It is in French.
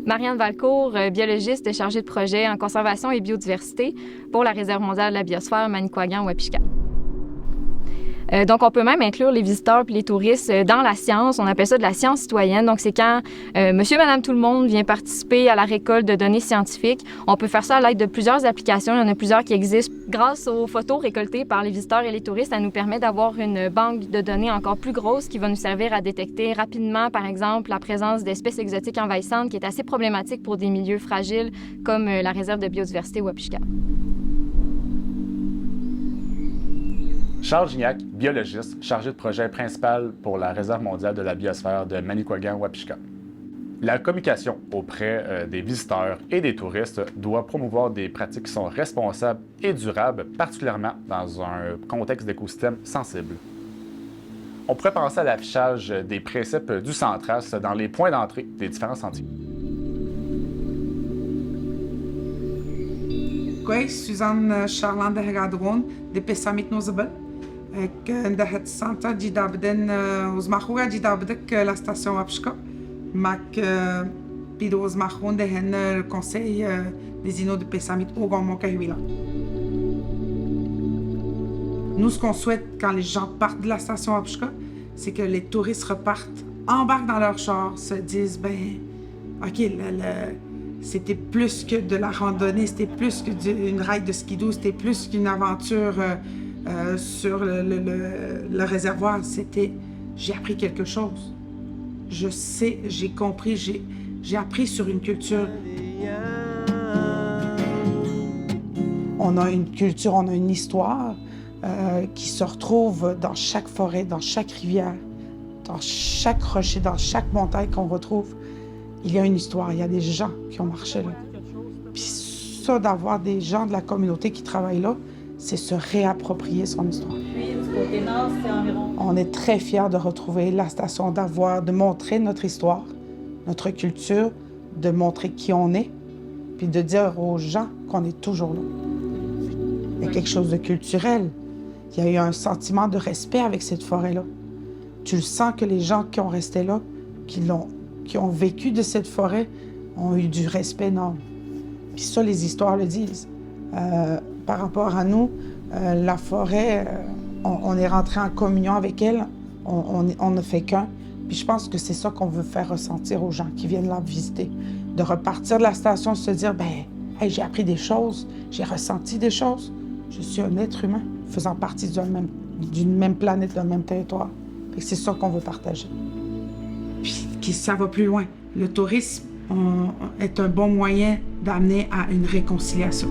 Marianne Valcourt, biologiste chargée de projet en conservation et biodiversité pour la Réserve mondiale de la biosphère Manicouagan-Wapishka. Donc, on peut même inclure les visiteurs et les touristes dans la science. On appelle ça de la science citoyenne. Donc, c'est quand monsieur, madame, tout le monde vient participer à la récolte de données scientifiques. On peut faire ça à l'aide de plusieurs applications. Il y en a plusieurs qui existent. Grâce aux photos récoltées par les visiteurs et les touristes, ça nous permet d'avoir une banque de données encore plus grosse qui va nous servir à détecter rapidement, par exemple, la présence d'espèces exotiques envahissantes qui est assez problématique pour des milieux fragiles comme la réserve de biodiversité Wapishka. Charles Gignac, biologiste, chargé de projet principal pour la Réserve mondiale de la biosphère de Manicouagan-Wapishka. La communication auprès des visiteurs et des touristes doit promouvoir des pratiques qui sont responsables et durables, particulièrement dans un contexte d'écosystème sensible. On pourrait penser à l'affichage des principes du Centras dans les points d'entrée des différents sentiers. Suzanne Charland de Hegadron, de Pessamit Nozabel. عندها سانتا جديدة بدن وزماخوها جديدة بدك لا ستاسيون وابشكا ماك بيدو وزماخون دهن الكونسي des îlots de Pessamit au Grand Kahivila. Nous, ce qu'on souhaite quand les gens partent de la station Wapishka, c'est que les touristes repartent, embarquent dans leur char, se disent, ben, OK, c'était plus que de la randonnée, c'était plus qu'une ride de skidoo, c'était plus qu'une aventure sur le réservoir. C'était, j'ai appris quelque chose. Je sais, j'ai compris, j'ai appris sur une culture. On a une culture, on a une histoire qui se retrouve dans chaque forêt, dans chaque rivière, dans chaque rocher, dans chaque montagne qu'on retrouve. Il y a une histoire, il y a des gens qui ont marché là. Puis ça, d'avoir des gens de la communauté qui travaillent là, c'est se réapproprier son histoire. Puis, du côté nord, c'est environ... On est très fiers de retrouver la station, de montrer notre histoire, notre culture, de montrer qui on est, puis de dire aux gens qu'on est toujours là. Il y a quelque chose de culturel. Il y a eu un sentiment de respect avec cette forêt-là. Tu le sens que les gens qui ont resté là, qui ont vécu de cette forêt, ont eu du respect énorme. Puis ça, les histoires le disent. Par rapport à nous, la forêt, on est rentré en communion avec elle, on ne fait qu'un. Puis je pense que c'est ça qu'on veut faire ressentir aux gens qui viennent la visiter. De repartir de la station, se dire, ben, hey, j'ai appris des choses, j'ai ressenti des choses. Je suis un être humain faisant partie d'une même planète, d'un même territoire. Fait que c'est ça qu'on veut partager. Puis ça va plus loin. Le tourisme est un bon moyen d'amener à une réconciliation.